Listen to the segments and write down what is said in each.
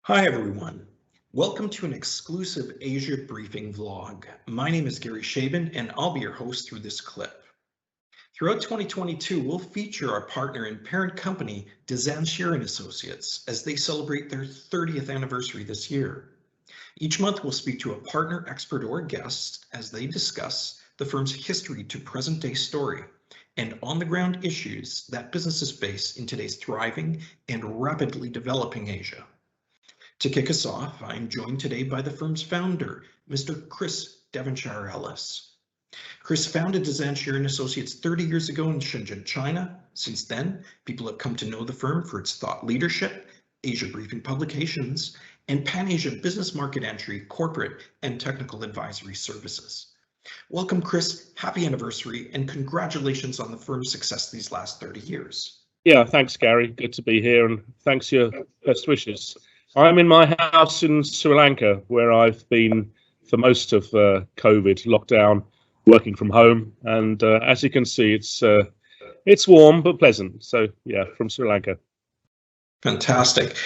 Hi everyone. Welcome to an exclusive Asia briefing vlog. My name is Shaben and I'll be your host through this clip. Throughout 2022, we'll feature our partner and parent company, Dezan Shira & Associates, as they celebrate their 30th anniversary this year. Each month we'll speak to a partner, expert, or guest as they discuss the firm's history to present day story and on-the-ground issues that businesses face in today's thriving and rapidly developing Asia. To kick us off, I'm joined today by the firm's founder, Mr. Chris Devonshire-Ellis. Chris founded Dezan Shira & Associates 30 years ago in Shenzhen, China. Since then, people have come to know the firm for its thought leadership, Asia briefing publications, and Pan-Asia business market entry, corporate, and technical advisory services. Welcome, Chris. Happy anniversary, and congratulations on the firm's success these last 30 years. Yeah, thanks, Gary. Good to be here, and thanks for your best wishes. I'm in my house in Sri Lanka, where I've been for most of COVID lockdown, working from home. And as you can see, it's warm but pleasant. So yeah, from Sri Lanka. Fantastic.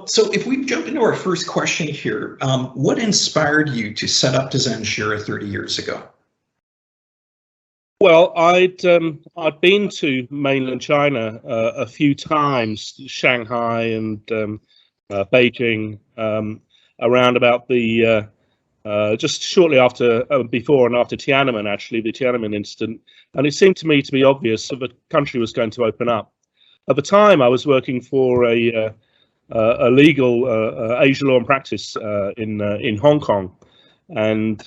So if we jump into our first question here, what inspired you to set up Dezan Shira 30 years ago? Well, I'd been to mainland China a few times, Shanghai and Beijing, around about the just shortly after, before and after Tiananmen, actually, the Tiananmen incident, and it seemed to me to be obvious that the country was going to open up. At the time, I was working for a legal Asia law and practice in Hong Kong, and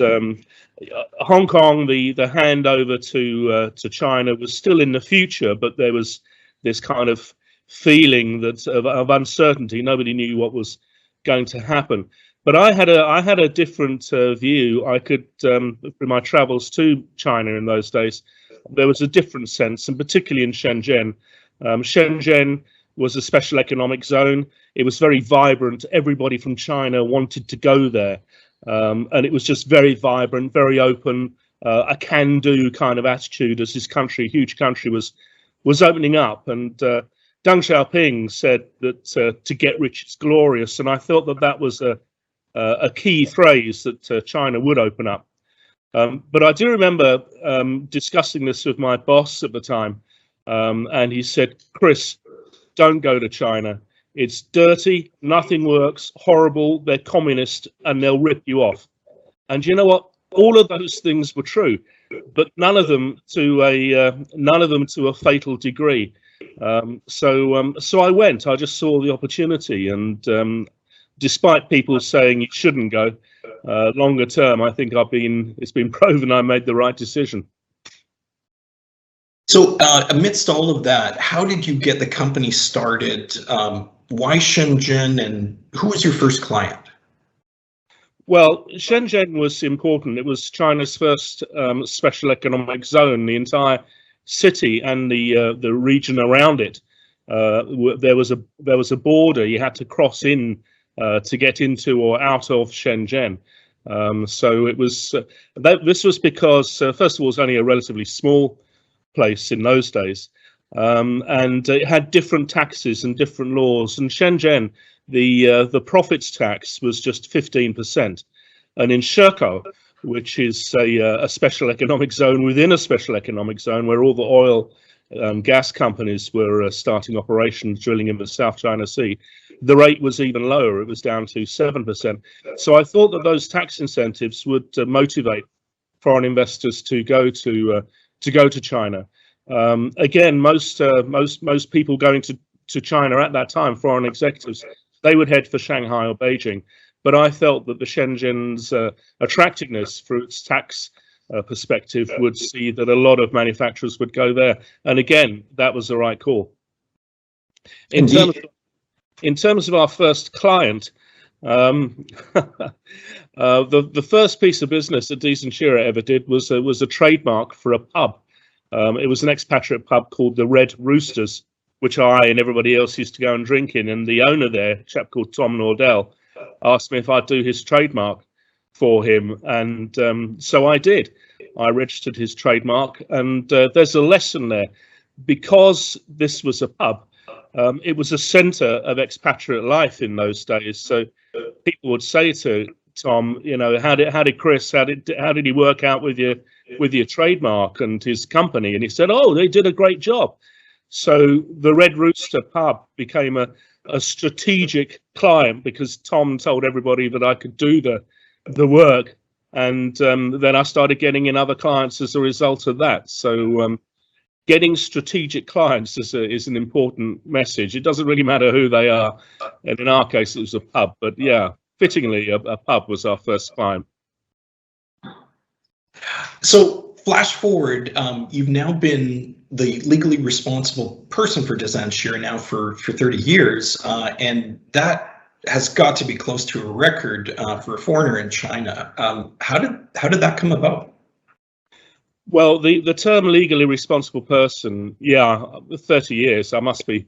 Hong Kong, the handover to China was still in the future, but there was this kind of feeling that of uncertainty. Nobody knew what was going to happen. But I had a different view. I could, through my travels to China in those days, there was a different sense, and particularly in Shenzhen. Shenzhen was a special economic zone. It was very vibrant. Everybody from China wanted to go there, and it was just very vibrant, very open, a can-do kind of attitude as this country, huge country, was opening up. And Deng Xiaoping said that to get rich is glorious, and I thought that was a key phrase that China would open up. But I do remember discussing this with my boss at the time, and he said, "Chris, don't go to China. It's dirty, nothing works, horrible, they're communist, and they'll rip you off." And you know what? All of those things were true, but none of them to a fatal degree. So I went. I just saw the opportunity, and despite people saying you shouldn't go, longer term, I think it's been proven I made the right decision. So amidst all of that, how did you get the company started? Why Shenzhen, and who was your first client? Well, Shenzhen was important. It was China's first special economic zone. The entire city and the region around it, there was a border you had to cross in to get into or out of Shenzhen. So it was this was because first of all, it was only a relatively small place in those days, and it had different taxes and different laws. And Shenzhen, the profits tax was just 15%, and in 𝐘𝐞𝐚𝐫𝐬, which is a special economic zone within a special economic zone, where all the oil gas companies were starting operations drilling in the South China Sea, the rate was even lower. It was down to 7%. So I thought that those tax incentives would motivate foreign investors to go to China. Again, most people going to China at that time, foreign executives, they would head for Shanghai or Beijing. But I felt that the Shenzhen's attractiveness through its tax perspective would see that a lot of manufacturers would go there. And again, that was the right call. In terms of our first client, the first piece of business that Dezan Shira ever did was a trademark for a pub. It was an expatriate pub called the Red Roosters, which I and everybody else used to go and drink in. And the owner there, a chap called Tom Nordell, asked me if I'd do his trademark for him. And so I did. I registered his trademark. And there's a lesson there. Because this was a pub, it was a centre of expatriate life in those days. So people would say to Tom, you know, how did Chris, how did he work out with your trademark and his company? And he said, oh, they did a great job. So the Red Rooster pub became a strategic client because Tom told everybody that I could do the work, and then I started getting in other clients as a result of that. So getting strategic clients is an important message. It doesn't really matter who they are, and in our case it was a pub, but yeah, fittingly a pub was our first client. So flash forward, you've now been the legally responsible person for Dezan Shira now for 30 years, and that has got to be close to a record for a foreigner in China. How did that come about? Well, the term legally responsible person, yeah, 30 years, I must be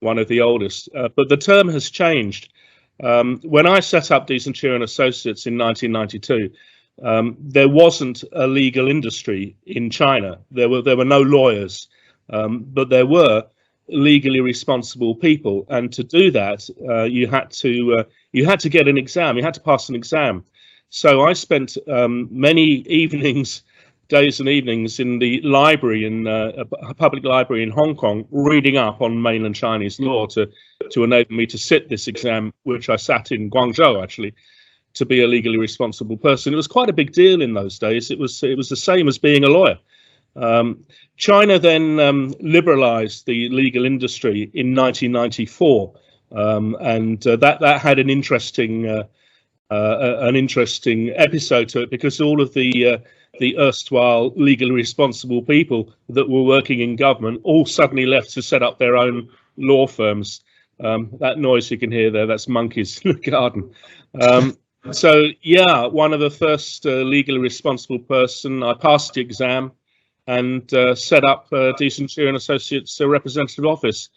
one of the oldest, but the term has changed. When I set up Dezan Shira & Associates in 1992, there wasn't a legal industry in China. There were no lawyers, but there were legally responsible people, and to do that, you had to get an exam. You had to pass an exam. So I spent many days and evenings in the library in a public library in Hong Kong, reading up on mainland Chinese law to enable me to sit this exam, which I sat in Guangzhou actually, to be a legally responsible person. It was quite a big deal in those days. It was the same as being a lawyer. China then liberalized the legal industry in 1994, and that had an interesting episode to it, because all of the erstwhile legally responsible people that were working in government all suddenly left to set up their own law firms. That noise you can hear there, that's monkeys in the garden. So yeah, one of the first legally responsible person. I passed the exam and set up Dezan Shira & Associates representative office.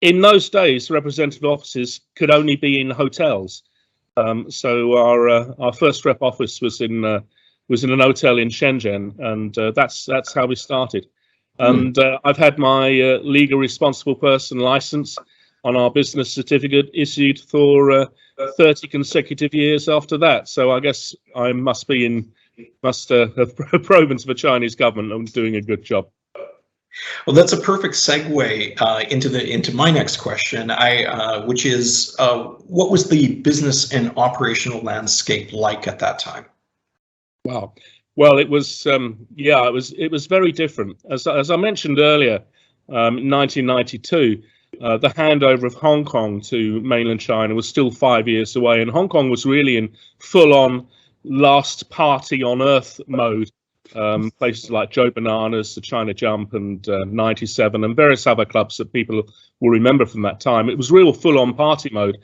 In those days, representative offices could only be in hotels. So our first rep office was in an hotel in Shenzhen, and that's how we started. And I've had my legal responsible person license on our business certificate issued for 30 consecutive years after that. So I guess I must have proven to the Chinese government I'm doing a good job. Well, that's a perfect segue into my next question, which is what was the business and operational landscape like at that time? Wow. Well, it was it was very different. As I mentioned earlier, in 1992, the handover of Hong Kong to mainland China was still 5 years away, and Hong Kong was really in full-on last party on earth mode. Places like Joe Bananas, the China Jump, and 97, and various other clubs that people will remember from that time. It was real full-on party mode,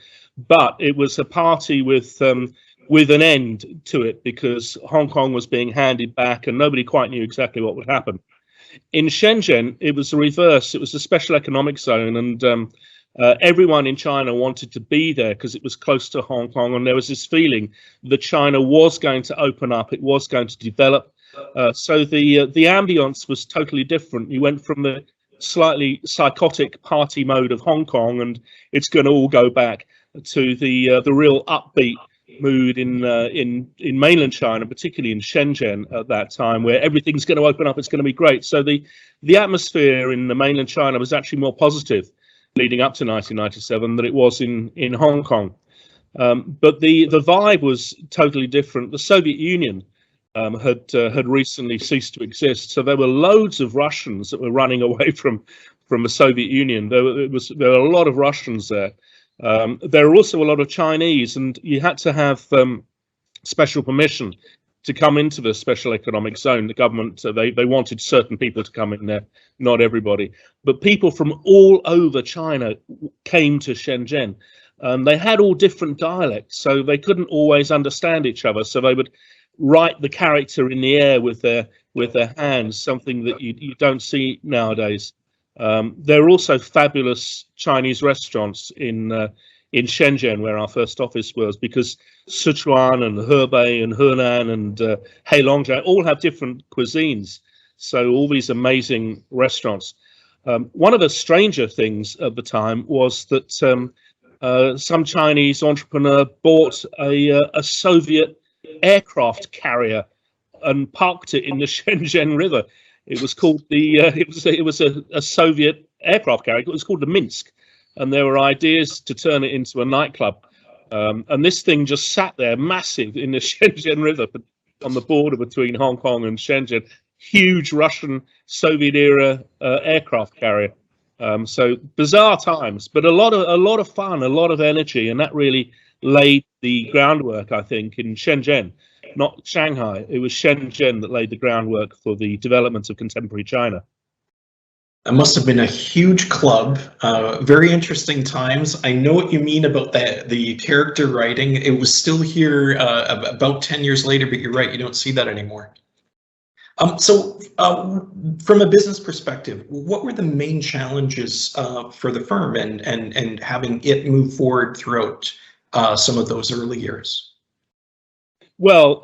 but it was a party with an end to it, because Hong Kong was being handed back and nobody quite knew exactly what would happen. In Shenzhen, it was the reverse. It was a special economic zone, and everyone in China wanted to be there because it was close to Hong Kong, and there was this feeling that China was going to open up, it was going to develop. So the ambience was totally different. You went from the slightly psychotic party mode of Hong Kong, and it's going to all go back to the real upbeat mood in mainland China, particularly in Shenzhen at that time, where everything's going to open up. It's going to be great. So the atmosphere in the mainland China was actually more positive leading up to 1997 than it was in Hong Kong. But the vibe was totally different. The Soviet Union had recently ceased to exist, so there were loads of Russians that were running away from the Soviet Union. There were a lot of Russians there. There were also a lot of Chinese, and you had to have special permission to come into the special economic zone. The government, they wanted certain people to come in there, not everybody. But people from all over China came to Shenzhen. They had all different dialects, so they couldn't always understand each other. So they would write the character in the air with their hands, something that you don't see nowadays. There are also fabulous Chinese restaurants in Shenzhen, where our first office was, because Sichuan and Hebei and Henan and Heilongjiang all have different cuisines. So all these amazing restaurants. One of the stranger things at the time was that some Chinese entrepreneur bought a Soviet aircraft carrier and parked it in the Shenzhen River. It was called it was a Soviet aircraft carrier. It was called the Minsk, and there were ideas to turn it into a nightclub. And this thing just sat there, massive, in the Shenzhen River, on the border between Hong Kong and Shenzhen. Huge Russian Soviet era aircraft carrier. So bizarre times, but a lot of fun, a lot of energy, and that really laid the groundwork, I think, in Shenzhen, not Shanghai. It was Shenzhen that laid the groundwork for the development of contemporary China. It must have been a huge club, very interesting times. I know what you mean about the character writing. It was still here about 10 years later, but you're right, you don't see that anymore. So from a business perspective, what were the main challenges for the firm and having it move forward throughout some of those early years? Well,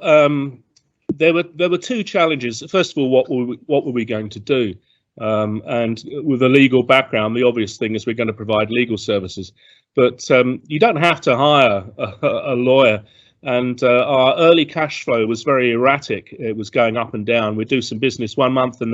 there were two challenges. First of all, what were we going to do? And with a legal background, the obvious thing is we're going to provide legal services. But you don't have to hire a lawyer. And our early cash flow was very erratic. It was going up and down. We'd do some business one month and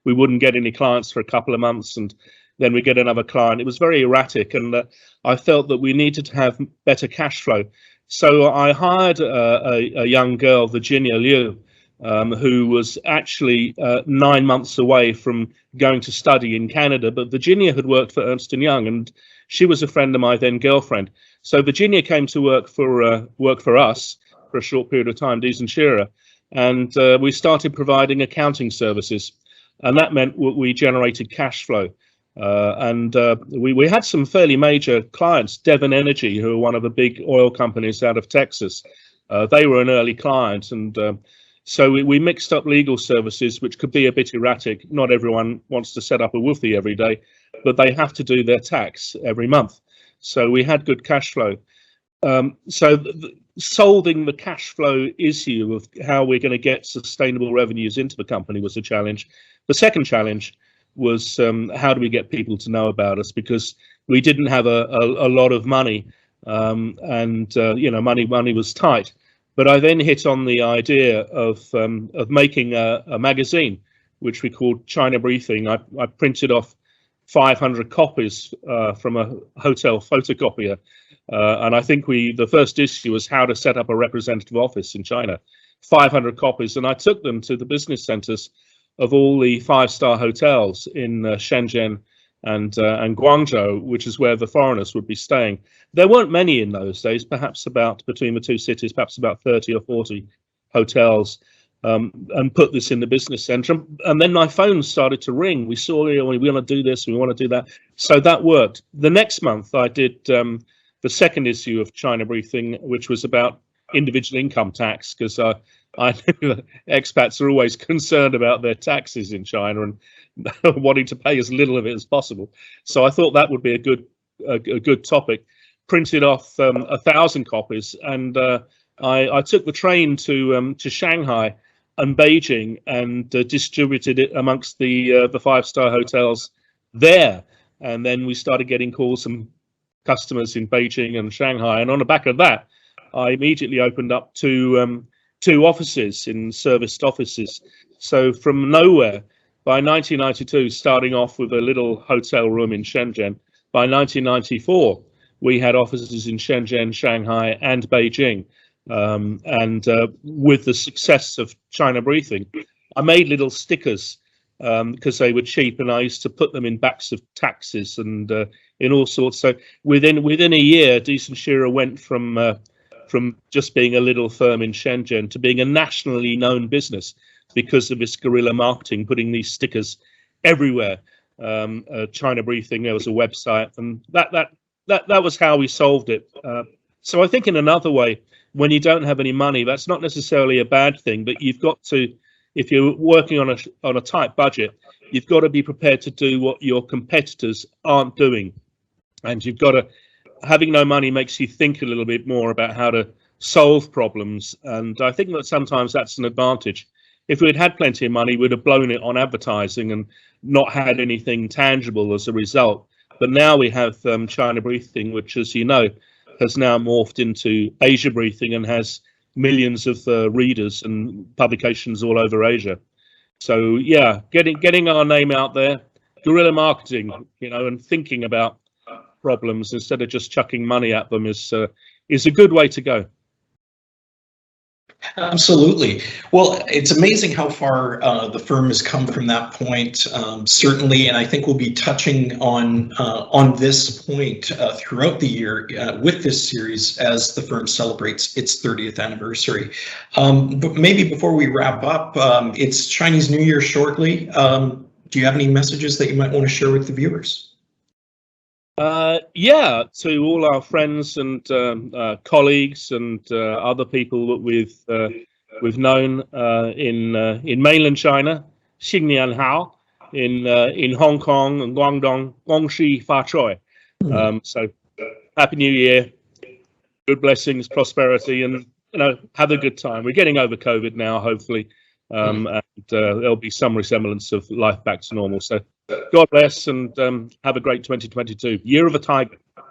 we wouldn't get any clients for a couple of months, and then we get another client. It was very erratic, and I felt that we needed to have better cash flow. So I hired a young girl, Virginia Liu, who was actually 9 months away from going to study in Canada. But Virginia had worked for Ernst & Young, and she was a friend of my then girlfriend. So Virginia came to work for us for a short period of time, Dezan Shira, and we started providing accounting services, and that meant we generated cash flow. We had some fairly major clients, Devon Energy, who are one of the big oil companies out of Texas. They were an early client, and so we mixed up legal services, which could be a bit erratic. Not everyone wants to set up a woofie every day, but they have to do their tax every month. So we had good cash flow. Solving the cash flow issue of how we're going to get sustainable revenues into the company was a challenge. The second challenge was how do we get people to know about us, because we didn't have a lot of money, and you know, money was tight. But I then hit on the idea of making a magazine, which we called China Briefing. I printed off 500 copies from a hotel photocopier, and I think the first issue was how to set up a representative office in China. 500 copies, and I took them to the business centers of all the 5-star hotels in Shenzhen and Guangzhou, which is where the foreigners would be staying. There weren't many in those days, perhaps between the two cities, perhaps about 30 or 40 hotels. And put this in the business center, and then my phone started to ring. We saw, we want to do this, we want to do that. So that worked. The next month, I did the second issue of China Briefing, which was about individual income tax, because I know expats are always concerned about their taxes in China and wanting to pay as little of it as possible. So I thought that would be a good topic. Printed off 1,000 copies, and I took the train to Shanghai and Beijing and distributed it amongst the 5-star hotels there. And then we started getting calls from customers in Beijing and Shanghai. And on the back of that, I immediately opened up two offices in serviced offices. So from nowhere, by 1992, starting off with a little hotel room in Shenzhen, by 1994, we had offices in Shenzhen, Shanghai, and Beijing. With the success of China Briefing, I made little stickers because they were cheap, and I used to put them in backs of taxis and in all sorts. So within a year, Dezan Shira went from just being a little firm in Shenzhen to being a nationally known business because of its guerrilla marketing, putting these stickers everywhere. China Briefing, there was a website, and that was how we solved it. So I think in another way, when you don't have any money, that's not necessarily a bad thing, but you've got to, if you're working on a tight budget, you've got to be prepared to do what your competitors aren't doing. And you've got to, having no money makes you think a little bit more about how to solve problems. And I think that sometimes that's an advantage. If we'd had plenty of money, we'd have blown it on advertising and not had anything tangible as a result. But now we have China Briefing, which, as you know, has now morphed into Asia Briefing and has millions of readers and publications all over Asia. So yeah, getting our name out there, guerrilla marketing, you know, and thinking about problems instead of just chucking money at them is a good way to go. Absolutely. Well, it's amazing how far the firm has come from that point, certainly, and I think we'll be touching on this point throughout the year with this series as the firm celebrates its 30th anniversary. But maybe before we wrap up, it's Chinese New Year shortly. Do you have any messages that you might want to share with the viewers? Yeah, to all our friends and colleagues and other people that we've known in mainland China, 新年好, in Hong Kong and Guangdong, 恭喜发财. So Happy New Year, good blessings, prosperity, and you know, have a good time. We're getting over COVID now, hopefully, and there'll be some resemblance of life back to normal. So God bless, and have a great 2022, Year of the Tiger. Well,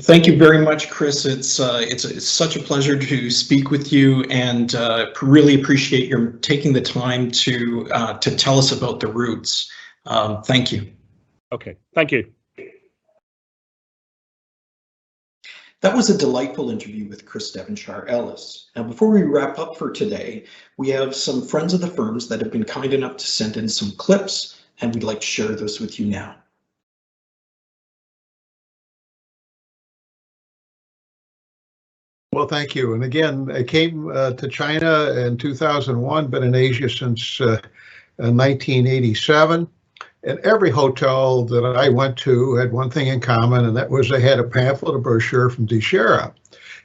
thank you very much, Chris. It's such a pleasure to speak with you, and really appreciate your taking the time to tell us about the roots. Thank you. Okay, thank you. That was a delightful interview with Chris Devonshire-Ellis. Now, before we wrap up for today, we have some friends of the firms that have been kind enough to send in some clips, and we'd like to share those with you now. Well, thank you. And again, I came to China in 2001, been in Asia since 1987. And every hotel that I went to had one thing in common, and that was they had a pamphlet, a brochure from Dezan Shira.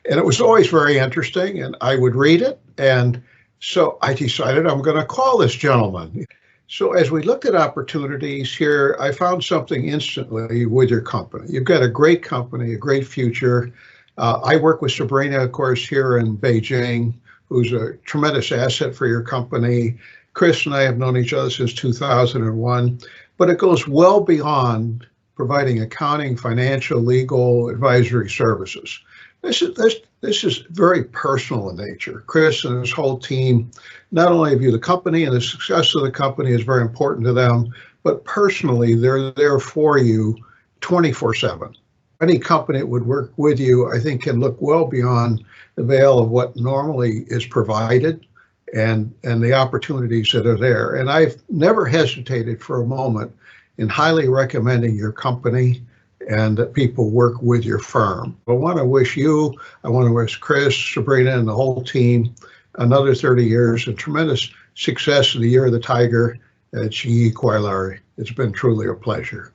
And it was always very interesting, and I would read it. And so I decided I'm going to call this gentleman. So as we looked at opportunities here, I found something instantly with your company. You've got a great company, a great future. I work with Sabrina, of course, here in Beijing, who's a tremendous asset for your company. Chris and I have known each other since 2001, but it goes well beyond providing accounting, financial, legal, advisory services. This is very personal in nature. Chris and his whole team not only view the company and the success of the company is very important to them, but personally, they're there for you 24/7. Any company that would work with you, I think, can look well beyond the veil of what normally is provided and the opportunities that are there. And I've never hesitated for a moment in highly recommending your company and that people work with your firm. I want to wish you, I want to wish Chris, Sabrina, and the whole team another 30 years and tremendous success in the Year of the Tiger at 𝐃𝐞𝐬. It's been truly a pleasure.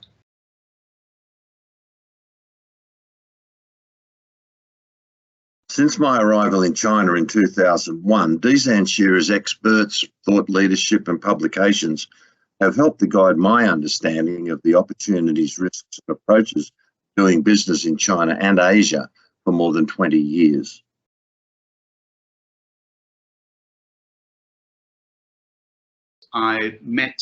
Since my arrival in China in 2001, Dezan Shira's experts, thought leadership and publications have helped to guide my understanding of the opportunities, risks and approaches doing business in China and Asia for more than 20 years. I met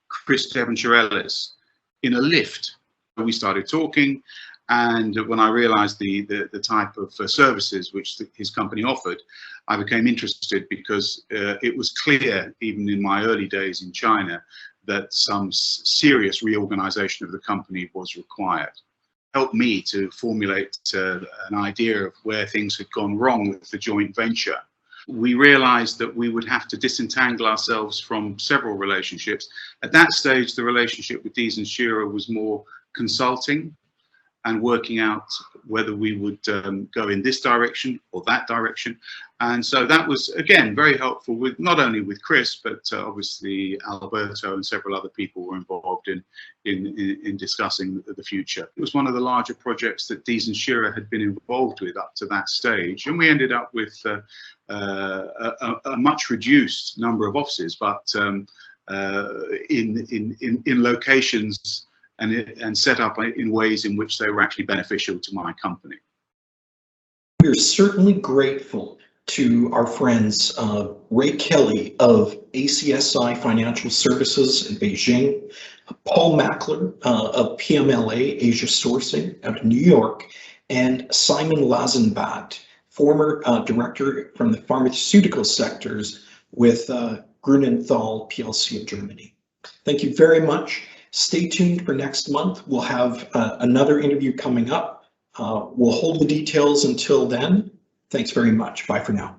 Chris Devonshire-Ellis in a lift. We started talking, and when I realized the type of services which his company offered, I became interested because it was clear, even in my early days in China, that some serious reorganization of the company was required. Helped me to formulate an idea of where things had gone wrong with the joint venture. We realized that we would have to disentangle ourselves from several relationships. At that stage, the relationship with Dezan Shira was more consulting and working out whether we would go in this direction or that direction. And so that was, again, very helpful with not only with Chris, but obviously Alberto and several other people were involved in discussing the future. It was one of the larger projects that Dezan Shira had been involved with up to that stage. And we ended up with a much reduced number of offices, but in locations and set up in ways in which they were actually beneficial to my company. We're certainly grateful to our friends Ray Kelly of ACSI Financial Services in Beijing, Paul Mackler of PMLA Asia Sourcing out of New York, and Simon Lazenbat, former director from the pharmaceutical sectors with Grunenthal PLC of Germany. Thank you very much. Stay tuned for next month. We'll have another interview coming up. We'll hold the details until then. Thanks very much. Bye for now.